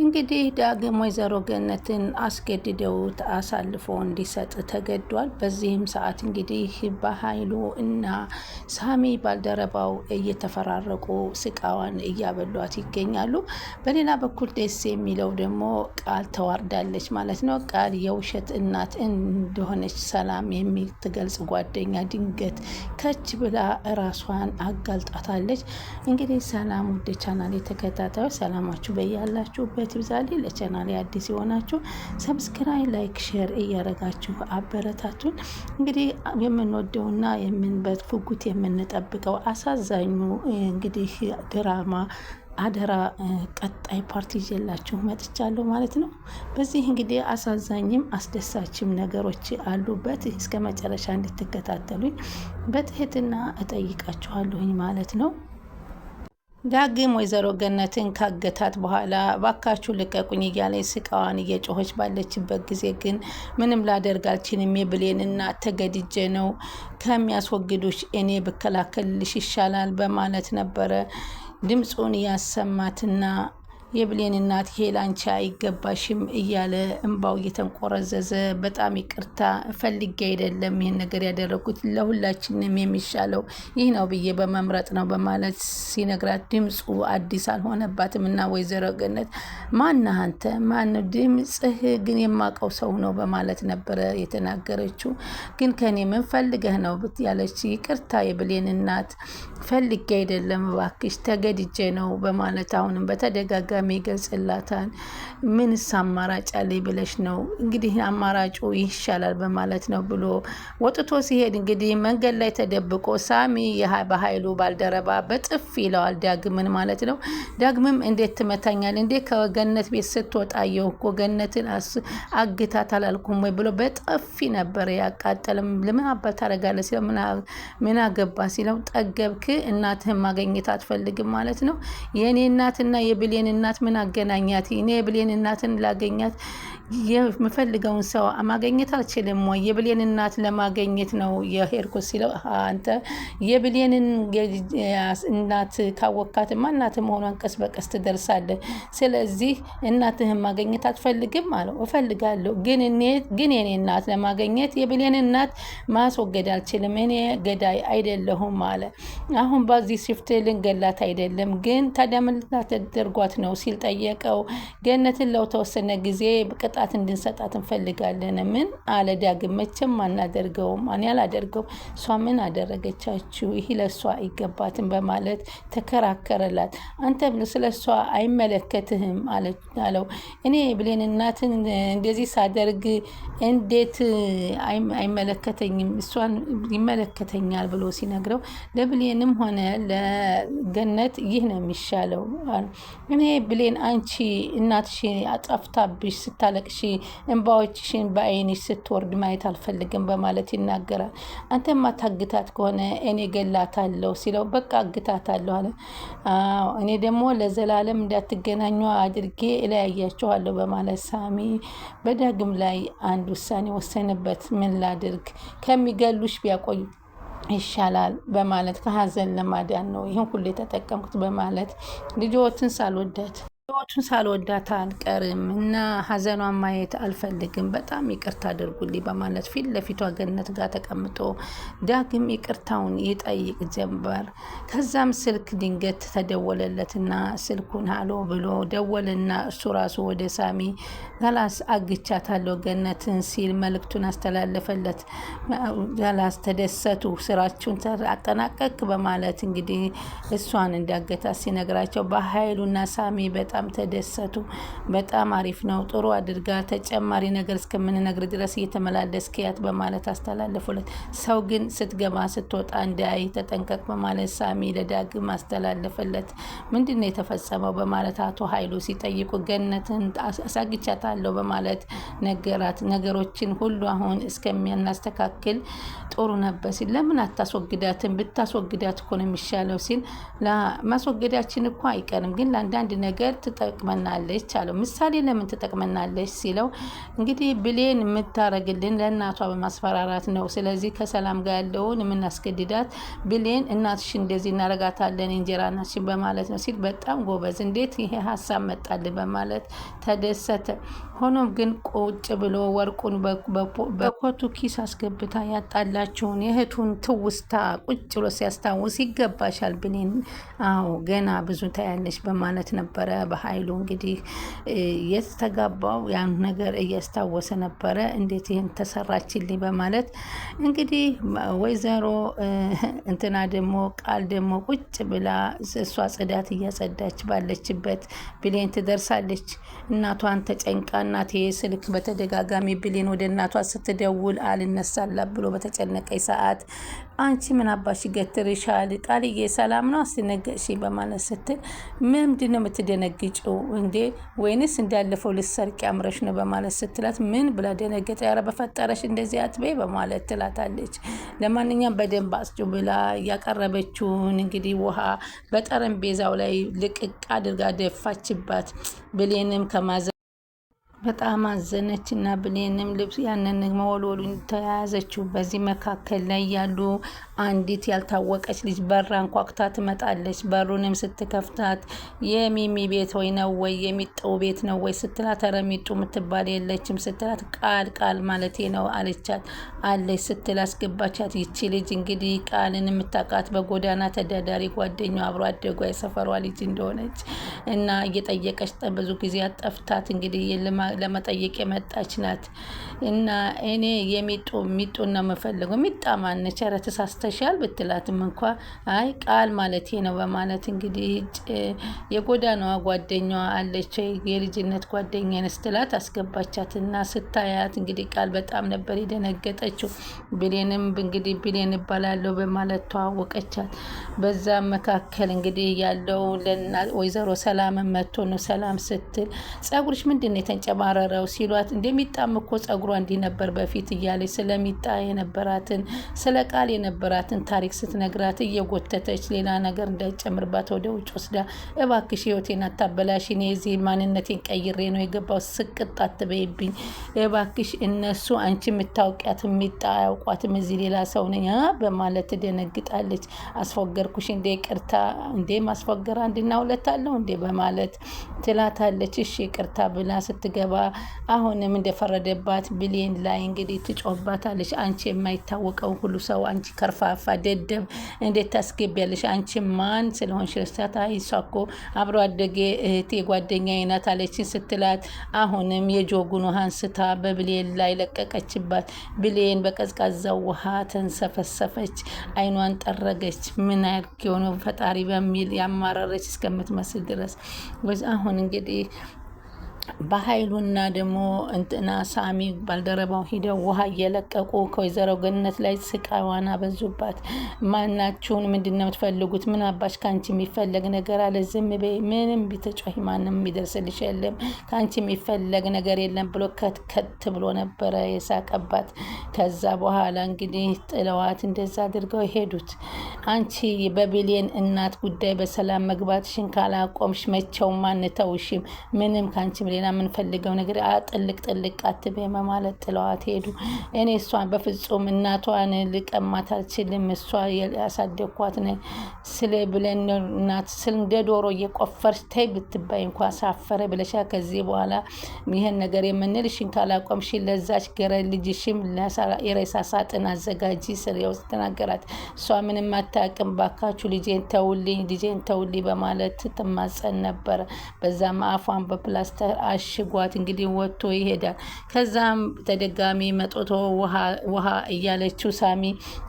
እንግዲህ ዳግም ወይዘሮ ገነትን አስገድደውት አሳልፎ እንዲሰጥ ተገዷል። በዚህም ሰዓት እንግዲህ በኃይሉ እና ሳሚ ባልደረባው እየተፈራረቁ ስቃዋን እያበሏት ይገኛሉ። በሌላ በኩል ደስ የሚለው ደግሞ ቃል ተዋርዳለች ማለት ነው። ቃል የውሸት እናት እንደሆነች ሰላም የምትገልጽ ጓደኛ ድንገት ከች ብላ ራሷን አጋልጣታለች። እንግዲህ ሰላም ውድ ቻናል የተከታታዮች ሰላማችሁ በያላችሁበት ይብዛልኝ። ለቻናሌ አዲስ የሆናችሁ ሰብስክራይብ፣ ላይክ፣ ሼር እያረጋችሁ አበረታቱን። እንግዲህ የምንወደውና በጉጉት የምንጠብቀው አሳዛኙ እንግዲህ ድራማ አደራ ቀጣይ ፓርቲ ይዤላችሁ መጥቻለሁ ማለት ነው። በዚህ እንግዲህ አሳዛኝም አስደሳችም ነገሮች አሉበት። እስከ መጨረሻ እንድትከታተሉኝ በትህትና እጠይቃችኋለሁኝ ማለት ነው። ዳግም ወይዘሮ ገነትን ካገታት በኋላ ባካችሁ ልቀቁኝ እያለች ስቃዋን እየጮኸች ባለችበት ጊዜ ግን ምንም ላደርግ አልችልም፣ የብሌን እናት ተገድጄ ነው፣ ከሚያስወግዱሽ እኔ ብከላከልልሽ ይሻላል በማለት ነበረ ድምፁን ያሰማትና የብሌን እናት ይሄ ላንቺ አይገባሽም እያለ እንባው እየተንቆረዘዘ በጣም ይቅርታ ፈልጌ አይደለም ይህን ነገር ያደረኩት፣ ለሁላችንም የሚሻለው ይህ ነው ብዬ በመምረጥ ነው በማለት ሲነግራት ድምፁ አዲስ አልሆነባትም እና ወይዘሮ ገነት ማነህ አንተ? ማን ድምፅህ ግን የማውቀው ሰው ነው በማለት ነበረ የተናገረችው። ግን ከኔ ምን ፈልገህ ነው ያለች፣ ይቅርታ የብሌን እናት ፈልጌ አይደለም እባክሽ ተገድጄ ነው በማለት አሁንም በተደጋጋሚ ይገልጽላታል። ምንስ አማራጭ አለኝ ብለሽ ነው? እንግዲህ አማራጩ ይሻላል በማለት ነው ብሎ ወጥቶ ሲሄድ እንግዲህ መንገድ ላይ ተደብቆ ሳሚ በኃይሉ ባልደረባ በጥፍ ይለዋል ዳግምን ማለት ነው። ዳግምም እንዴት ትመታኛል እንዴ? ከገነት ቤት ስትወጣየው እኮ ገነትን አግታት አላልኩም ወይ ብሎ በጥፊ ነበር ያቃጠለም። ለምን አባት ታደርጋለህ ሲለው ምን አገባ ሲለው ጠገብክ፣ እናትህን ማግኘት አትፈልግም ማለት ነው። የእኔ እናትና የብሌን እናት ምን አገናኛት? እኔ የብሌን እናትን ላገኛት የምፈልገውን ሰው ማገኘት አልችልም ወይ? የብሌን እናት ለማገኘት ነው የሄድኩት ሲለው አንተ የብሌንን እናት ካወካትማ እናት መሆኗን ቀስ በቀስ ትደርሳለህ። ስለዚህ እናትህን ማገኘት አትፈልግም አለው። እፈልጋለሁ፣ ግን የኔ እናት ለማገኘት የብሌን እናት ማስወገድ አልችልም፣ እኔ ገዳይ አይደለሁም አለ። አሁን በዚህ ሽፍት ልንገላት አይደለም፣ ግን ታዲያ ምን ልታደርጓት ነው ሲል ጠየቀው። ገነትን ለተወሰነ ጊዜ ቅጣት እንድንሰጣት እንፈልጋለን። ምን አለ ዳግም። መቼም አናደርገውም፣ እኔ አላደርገው፣ እሷ ምን አደረገቻችሁ? ይህ ለእሷ አይገባትም በማለት ተከራከረላት። አንተ ስለ እሷ አይመለከትህም አለው። እኔ ብሌን እናትን እንደዚህ ሳደርግ እንዴት አይመለከተኝም? እሷን ይመለከተኛል ብሎ ሲነግረው ለብሌንም ሆነ ለገነት ይህ ነው የሚሻለው። እኔ ብሌን አንቺ እናትሽን አጠፍታብሽ ስታለቅሺ እንባዎችሽን በአይንሽ ስትወርድ ማየት አልፈልግም በማለት ይናገራል። አንተማ ታግታት ከሆነ እኔ ገላታለሁ ሲለው በቃ አግታታለሁ አለ። እኔ ደግሞ ለዘላለም እንዳትገናኙ አድርጌ እለያያችኋለሁ በማለት ሳሚ በዳግም ላይ አንድ ውሳኔ ወሰነበት። ምን ላድርግ? ከሚገሉሽ ቢያቆዩ ይሻላል በማለት ከሀዘን ለማዳን ነው ይህን ሁሉ የተጠቀምኩት በማለት ልጆትን ሳልወዳት አልቀርም እና ሀዘኗን ማየት አልፈልግም፣ በጣም ይቅርታ አድርጉልኝ በማለት ፊት ለፊቷ ገነት ጋር ተቀምጦ ዳግም ይቅርታውን ይጠይቅ ጀመር። ከዛም ስልክ ድንገት ተደወለለትና ስልኩን ሀሎ ብሎ ደወልና እሱ ራሱ ወደ ሳሚ ገላስ አግቻታለሁ ገነትን ሲል መልእክቱን አስተላለፈለት። ገላስ ተደሰቱ፣ ስራችሁን አጠናቀቅ በማለት እንግዲህ እሷን እንዳገታት ሲነግራቸው በኃይሉና ሳሚ በጣም ተደሰቱ። በጣም አሪፍ ነው፣ ጥሩ አድርጋ ተጨማሪ ነገር እስከምንነግር ድረስ እየተመላለስክ ያት በማለት አስተላለፉለት። ሰው ግን ስትገባ ስትወጣ እንዳይ ተጠንቀቅ በማለት ሳሚ ለዳግም አስተላለፈለት። ምንድነው የተፈጸመው በማለት አቶ ኃይሉ ሲጠይቁ ገነትን አሳግቻታለሁ በማለት ነገራት። ነገሮችን ሁሉ አሁን እስከሚያናስተካክል ጥሩ ነበር ሲል ለምን አታስወግዳትን? ብታስወግዳት እኮ ነው የሚሻለው ሲል ማስወገዳችን እኮ አይቀርም፣ ግን ለአንዳንድ ነገር ትጠቅመናለች አለው። ምሳሌ ለምን ትጠቅመናለች ሲለው እንግዲህ ብሌን የምታረግልን ለእናቷ በማስፈራራት ነው። ስለዚህ ከሰላም ጋር ያለውን የምናስገድዳት ብሌን እናትሽ እንደዚህ እናረጋታለን እንጀራ ናችን በማለት ነው ሲል በጣም ጎበዝ፣ እንዴት ይሄ ሀሳብ መጣልን በማለት ተደሰተ። ሆኖም ግን ቁጭ ብሎ ወርቁን በኮቱ ኪስ አስገብታ ያጣላችውን የእህቱን ትውስታ ቁጭ ብሎ ሲያስታውስ ይገባሻል ብሌን፣ አዎ ገና ብዙ ታያለች በማለት ነበረ በኃይሉ እንግዲህ የተጋባው ያን ነገር እያስታወሰ ነበረ። እንዴት ይህን ተሰራችልኝ በማለት እንግዲህ ወይዘሮ እንትና ደግሞ ቃል ደግሞ ቁጭ ብላ እሷ ጽዳት እያጸዳች ባለችበት ብሌን ትደርሳለች። እናቷን ተጨንቃ እናቴ ስልክ በተደጋጋሚ ብሌን ወደ እናቷ ስትደውል አልነሳላት ብሎ በተጨነቀኝ ሰዓት አንቺ ምን አባሽ ገትርሻል ቃልዬ ሰላም ነው አስደነገጥሽ በማለት ስትል ምንድን ነው የምትደነግጭው እንዴ ወይንስ እንዳለፈው ልትሰርቂ አምረሽ ነው በማለት ስትላት ምን ብላ ደነገጠ። ኧረ በፈጠረሽ እንደዚህ አትበይ በማለት ትላታለች። ለማንኛውም በደንብ አስጩ ብላ ያቀረበችውን እንግዲህ ውሃ በጠረጴዛው ላይ ልቅቅ አድርጋ ደፋችባት። ብሌንም በጣም አዘነች እና ብሌንም ልብስ ያንን መወልወሉን ተያያዘችው። በዚህ መካከል ላይ ያሉ አንዲት ያልታወቀች ልጅ በራ አንኳኩታ ትመጣለች። በሩንም ስትከፍታት የሚሚ ቤት ወይ ነው ወይ የሚጠው ቤት ነው ወይ ስትላት ኧረ ሚጡ የምትባል የለችም ስትላት ቃል ማለቴ ነው አለቻት። አለች ስትል አስገባቻት። ይቺ ልጅ እንግዲህ ቃልን የምታውቃት በጎዳና ተዳዳሪ ጓደኛዋ አብሮ አደጓ የሰፈሯ ልጅ እንደሆነች እና እየጠየቀች ብዙ ጊዜ አጠፍታት እንግዲህ ለመጠየቅ የመጣች ናት። እና እኔ ሚጡን ነው የምፈልገው። ሚጣ ማነች? ኧረ ተሳስተሻል ብትላትም እንኳ አይ ቃል ማለቴ ነው በማለት እንግዲህ የጎዳናዋ ጓደኛዋ አለች የልጅነት ጓደኛዬ ስትላት አስገባቻት። እና ስታያት እንግዲህ ቃል በጣም ነበር የደነገጠችው። ብሌንም እንግዲህ ብሌን እባላለሁ በማለት ተዋወቀቻት። በዛ መካከል እንግዲህ ያለው ወይዘሮ ሰላም መጥቶ ነው ሰላም ስትል ጸጉርሽ ምንድን ነው የተንጨባረረው ሲሏት እንደሚጣም እኮ ጸጉሯ እንዲህ ነበር በፊት እያለች ስለሚጣ የነበራትን ስለ ቃል የነበራትን ታሪክ ስትነግራት እየጎተተች ሌላ ነገር እንዳይጨምርባት ወደ ውጭ ወስዳ እባክሽ ህይወቴን አታበላሽ፣ እኔ የዚህ ማንነቴን ቀይሬ ነው የገባው፣ ስቅጥ አትበይብኝ እባክሽ፣ እነሱ አንቺ የምታውቂያት የሚጣ አያውቋትም፣ እዚህ ሌላ ሰው ነኝ በማለት ትደነግጣለች። አስፎገርኩሽ እንዴ? ቅርታ እንዴ ማስፎገር አንድና ሁለት አለው እንዴ በማለት ትላታለች። እሺ ቅርታ ብላ ስትገባ አሁንም እንደፈረደባት ብሌን ላይ እንግዲህ ትጮህባታለች። አንቺ የማይታወቀው ሁሉ ሰው አንቺ ከርፋፋ ደደብ እንዴት ታስገቢያለሽ? አንቺ ማን ስለሆንሽ ርስታት? አይ እሷ እኮ አብሮ አደጌ እህቴ ጓደኛዬ ናት አለችኝ ስትላት አሁንም የጆጉን ውሃ አንስታ በብሌን ላይ ለቀቀችባት። ብሌን በቀዝቃዛው ውሃ ተንሰፈሰፈች፣ አይኗን ጠረገች። ምን ያልክ የሆነው ፈጣሪ በሚል ያማረረች እስከምትመስል ድረስ አሁን እንግዲህ በኃይሉና ደግሞ እንትና ሳሚ ባልደረባው ሂደው ውሃ እየለቀቁ ከወይዘሮ ገነት ላይ ስቃዋን አበዙባት። ማናችሁን ምንድን ነው የምትፈልጉት? ምን አባሽ ከአንቺ የሚፈለግ ነገር አለ? ዝም በይ፣ ምንም ቢተጮሂ ማንም የሚደርስልሽ የለም፣ ከአንቺ የሚፈለግ ነገር የለም ብሎ ከት ብሎ ነበረ የሳቀባት። ከዛ በኋላ እንግዲህ ጥለዋት እንደዛ አድርገው ሄዱት። አንቺ በብሌን እናት ጉዳይ በሰላም መግባትሽን ካላቆምሽ መቼውም አንተውሽም፣ ምንም ከአንቺ ሌላ የምንፈልገው ነገር ጥልቅ አትበይ ማለት ጥለዋት ሄዱ። እኔ እሷን በፍጹም እናቷን ልቀማት አልችልም፣ እሷ ያሳደግኳት ነ ስለ ብለን እናት እንደ ዶሮ እየቆፈርሽ ተይ ብትባይ እንኳ ሳፈረ ብለሻ ከዚህ በኋላ ይህን ነገር የምንልሽን ካላቆምሽ ለዛች ገረ ልጅሽም የሬሳ ሳጥን አዘጋጂ ውስጥ ተናገራት። እሷ ምንም አታውቅም፣ ባካችሁ ልጄን ተውልኝ በማለት ትማጸን ነበረ። በዛም አፏን በፕላስተር አሽጓት እንግዲህ ወጥቶ ይሄዳል። ከዛም ተደጋሚ መጦቶ ውሃ እያለችው ሳሚ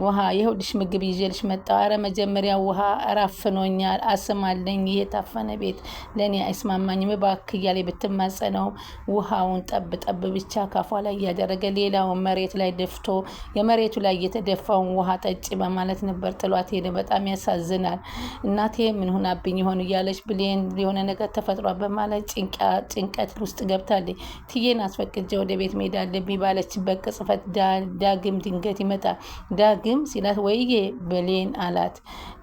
ውሃ ይኸውልሽ ምግብ ይዤልሽ መጣሁ፣ ኧረ መጀመሪያ ውሃ ራፍኖኛል፣ አስማለኝ፣ ይሄ ታፈነ ቤት ለእኔ አይስማማኝም እባክህ እያለ ብትማጸነው ውሃውን ጠብ ብቻ ካፏ ላይ እያደረገ ሌላውን መሬት ላይ ደፍቶ የመሬቱ ላይ የተደፋውን ውሃ ጠጭ በማለት ነበር ጥሏት ሄደ። በጣም ያሳዝናል። እናቴ ምን ሆናብኝ ይሆን እያለች ብሌን የሆነ ነገር ተፈጥሯ በማለት ጭንቀት ክፍል ውስጥ ገብታለች። ትዬን አስፈቅጄ ወደ ቤት መሄድ አለብኝ ባለችበት ቅጽበት ዳግም ድንገት ይመጣል። ዳግም ሲላት ወይዬ ብሌን አላት።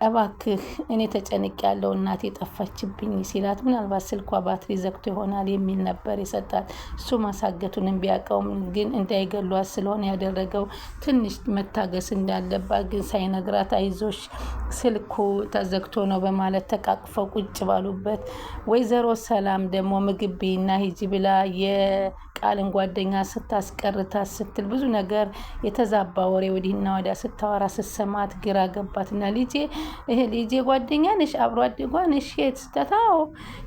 እባክህ እኔ ተጨንቅ ያለው እናቴ ጠፋችብኝ ሲላት ምናልባት ስልኳ ባትሪ ዘግቶ ይሆናል የሚል ነበር የሰጣት። እሱ ማሳገቱንም ቢያውቀውም ግን እንዳይገሏት ስለሆነ ያደረገው ትንሽ መታገስ እንዳለባት ግን ሳይነግራት አይዞሽ ስልኩ ተዘግቶ ነው በማለት ተቃቅፈው ቁጭ ባሉበት ወይዘሮ ሰላም ደግሞ ምግብ ቤና ሂጂ ብላ የቃልን ጓደኛ ስታስቀርታት ስትል ብዙ ነገር የተዛባ ወሬ ወዲህና ወዲያ ስታወራ ስትሰማት ግራ ገባትና ልጄ ጓደኛ ነሽ አብሮ አደጓ ነሽ የት ስተታው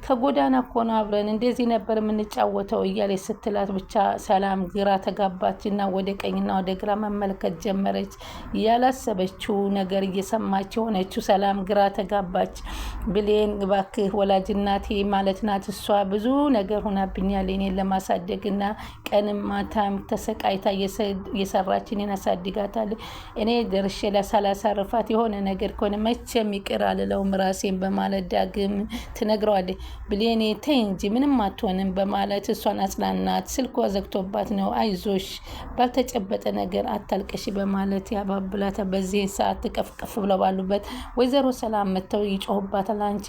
ከጎዳና እኮ ነው አብረን እንደዚህ ነበር የምንጫወተው እያለች ስትላት ብቻ ሰላም ግራ ተጋባችና ወደ ቀኝና ወደ ግራ መመልከት ጀመረች። ያላሰበችው ነገር እየሰማች ሆነችው። ሰላም ግራ ተጋባች። ብሌን እባክህ ወላጅ እናቴ ማለት ናት እሷ ብዙ ነገር ሆናብኛል እኔን ለማሳደግና ቀንም ማታም ተሰቃይታ እየሰራች እኔን አሳድጋታለች። እኔ ደርሼ ሳላሳርፋት የሆነ ነገር ከሆነ መቼም ይቅር አልለውም ራሴን በማለት ዳግም ትነግረዋለች። ብሌኔ ተይ እንጂ ምንም አትሆንም በማለት እሷን አጽናናት። ስልኳ ዘግቶባት ነው አይዞሽ ባልተጨበጠ ነገር አታልቀሽ በማለት ያባብላታ። በዚህ ሰዓት ተቀፍቀፍ ብለው ባሉበት ወይዘሮ ሰላም መተው ይጮህባታል። አንቺ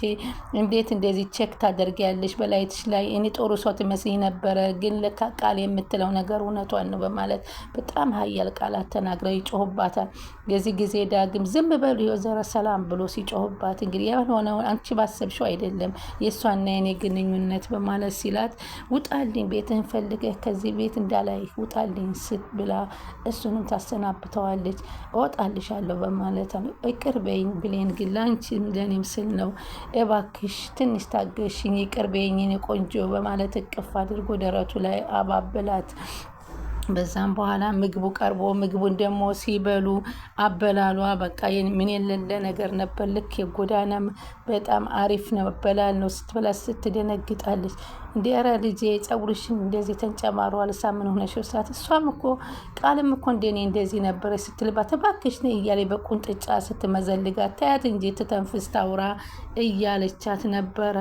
እንዴት እንደዚህ ቼክ ታደርጊያለሽ በላይትሽ ላይ እኔ ጦሩ ሰው ትመስይ ነበረ ግን ለካ ቃል የምትለው ነገር እውነቷን ነው በማለት በጣም ሀያል ቃላት ተናግረው ይጮህባታል። የዚህ ጊዜ ዳግም ዝም በሉ ወይዘሮ ሰላም ብሎ ሲጮህባት እንግዲህ ያልሆነው አንቺ ባሰብሽው አይደለም የእሷና የኔ ግንኙነት በማለት ሲላት ውጣልኝ ቤትህን ፈልገህ ከዚህ ቤት እንዳላይ ውጣልኝ ስትብላ እሱንም ታሰናብተዋለች። እወጣልሻለሁ በማለት ይቅር በይኝ ብሌን ግን ላንቺም ለኔም ስል ነው እባክሽ ትንሽ ታገሽኝ ይቅር በይኝ ቆንጆ በማለት እቅፍ አድርጎ ደረቱ ላይ አባበላት። በዛም በኋላ ምግቡ ቀርቦ ምግቡን ደግሞ ሲበሉ አበላሏ በቃ ምን የሌለ ነገር ነበር። ልክ የጎዳና በጣም አሪፍ ነው አበላል ነው። ስትበላ ስትደነግጣለች። እንደ ኧረ ልጄ ጸጉርሽን እንደዚህ ተንጨማሯል ሳምን ሆነሽ ወሳት እሷም እኮ ቃልም እኮ እንደኔ እንደዚህ ነበር ስትልባት እባክሽ ነይ እያለች በቁንጥጫ ስትመዘልጋት ታያት እንጂ ትተንፍስ ታውራ እያለቻት ነበረ።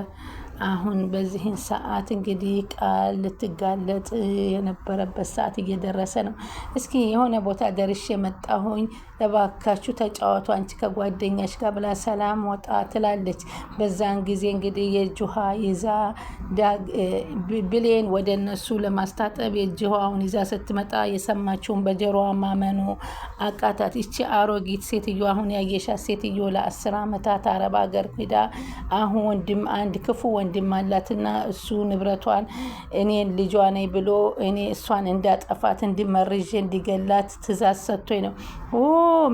አሁን በዚህን ሰዓት እንግዲህ ቃል ልትጋለጥ የነበረበት ሰዓት እየደረሰ ነው። እስኪ የሆነ ቦታ ደርሼ መጣሁኝ እባካችሁ ተጫወቱ አንቺ ከጓደኛሽ ጋር ብላ ሰላም ወጣ ትላለች። በዛን ጊዜ እንግዲህ የእጅ ውሃ ይዛ ብሌን ወደ እነሱ ለማስታጠብ የእጅ ውሃውን ይዛ ስትመጣ የሰማችውን በጆሮዋ ማመኑ አቃታት። ይቺ አሮጊት ሴትዮ አሁን ያየሻት ሴትዮ ለ10 ዓመታት አረብ ሀገር ሄዳ አሁን ወንድም አንድ ክፉ ወንድም አላትና እሱ ንብረቷን እኔን ልጇ ነኝ ብሎ እኔ እሷን እንዳጠፋት እንዲመርዥ እንዲገላት ትእዛዝ ሰጥቶኝ ነው።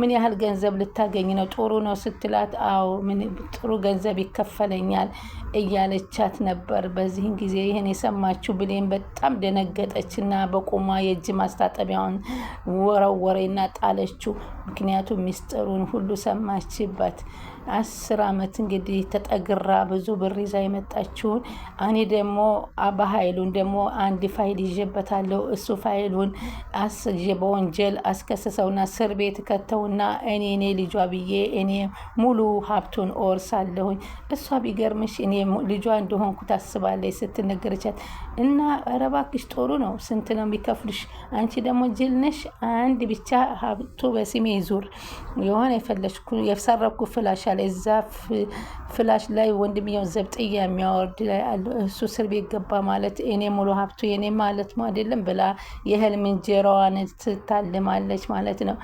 ምን ያህል ገንዘብ ልታገኝ ነው? ጥሩ ነው ስትላት አዎ ምን ጥሩ ገንዘብ ይከፈለኛል እያለቻት ነበር። በዚህን ጊዜ ይህን የሰማችው ብሌን በጣም ደነገጠችና በቁሟ የእጅ ማስታጠቢያውን ወረወሬና ጣለችው። ምክንያቱም ሚስጥሩን ሁሉ ሰማችበት። 10 ዓመት እንግዲህ ተጠግራ ብዙ ብር ይዛ የመጣችውን እኔ ደግሞ በኃይሉን ደግሞ አንድ ፋይል ይዤበታለሁ እሱ ፋይሉን አስይዤ በወንጀል አስከስሰውና እስር ቤት ከተውና እኔ ልጇ ብዬ እኔ ሙሉ ሀብቱን እወርሳለሁኝ። እሷ ቢገርምሽ እኔ ልጇ እንደሆንኩ ታስባለች ስትነገረቻት እና ኧረ እባክሽ ጥሩ ነው ስንት ነው የሚከፍልሽ? አንቺ ደግሞ ጅል ነሽ። አንድ ብቻ ሀብቱ በስሜ ዙር የሆነ የሰረኩ ፍላሽ አለ እዛ ፍላሽ ላይ ወንድምየው ዘብጥያ የሚያወርድ ላይ አለ እሱ እስር ቤት ገባ ማለት እኔ ሙሉ ሀብቱ የኔ ማለት ነው አይደለም ብላ የህልም እንጀራዋን ትታልማለች ማለት ነው።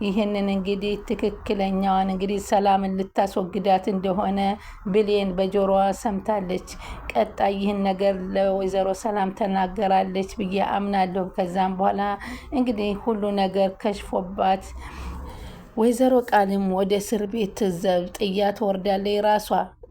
ይህንን እንግዲህ ትክክለኛዋን እንግዲህ ሰላምን ልታስወግዳት እንደሆነ ብሌን በጆሮዋ ሰምታለች። ቀጣይ ይህን ነገር ለወይዘሮ ሰላም ተናገራለች ብዬ አምናለሁ። ከዛም በኋላ እንግዲህ ሁሉ ነገር ከሽፎባት ወይዘሮ ቃልም ወደ እስር ቤት ዘብጥያ ትወርዳለች። ራሷ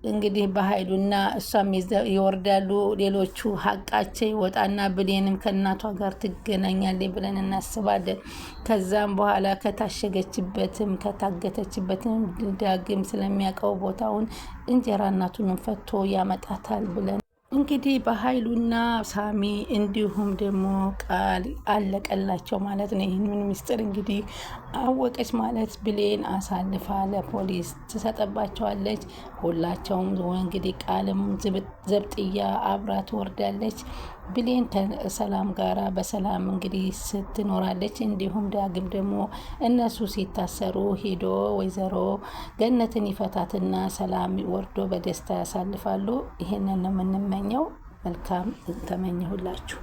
እንግዲህ በኃይሉና እሷም ይወርዳሉ። ሌሎቹ ሀቃቸው ይወጣና ብሌንም ከእናቷ ጋር ትገናኛለች ብለን እናስባለን። ከዛም በኋላ ከታሸገችበትም ከታገተችበትም ዳግም ስለሚያውቀው ቦታውን እንጀራ እናቱንም ፈቶ ያመጣታል ብለን እንግዲህ በኃይሉና ሳሚ እንዲሁም ደግሞ ቃል አለቀላቸው ማለት ነው። ይህንን ምስጢር እንግዲህ አወቀች ማለት ብሌን አሳልፋ ለፖሊስ ትሰጠባቸዋለች። ሁላቸውም እንግዲህ ቃልም ዘብጥያ አብራ ትወርዳለች። ብሌን ከሰላም ጋራ በሰላም እንግዲህ ስትኖራለች። እንዲሁም ዳግም ደግሞ እነሱ ሲታሰሩ ሄዶ ወይዘሮ ገነትን ይፈታትና ሰላም ወርዶ በደስታ ያሳልፋሉ። ይሄንን ነው የምንመኘው። መልካም ተመኘሁላችሁ።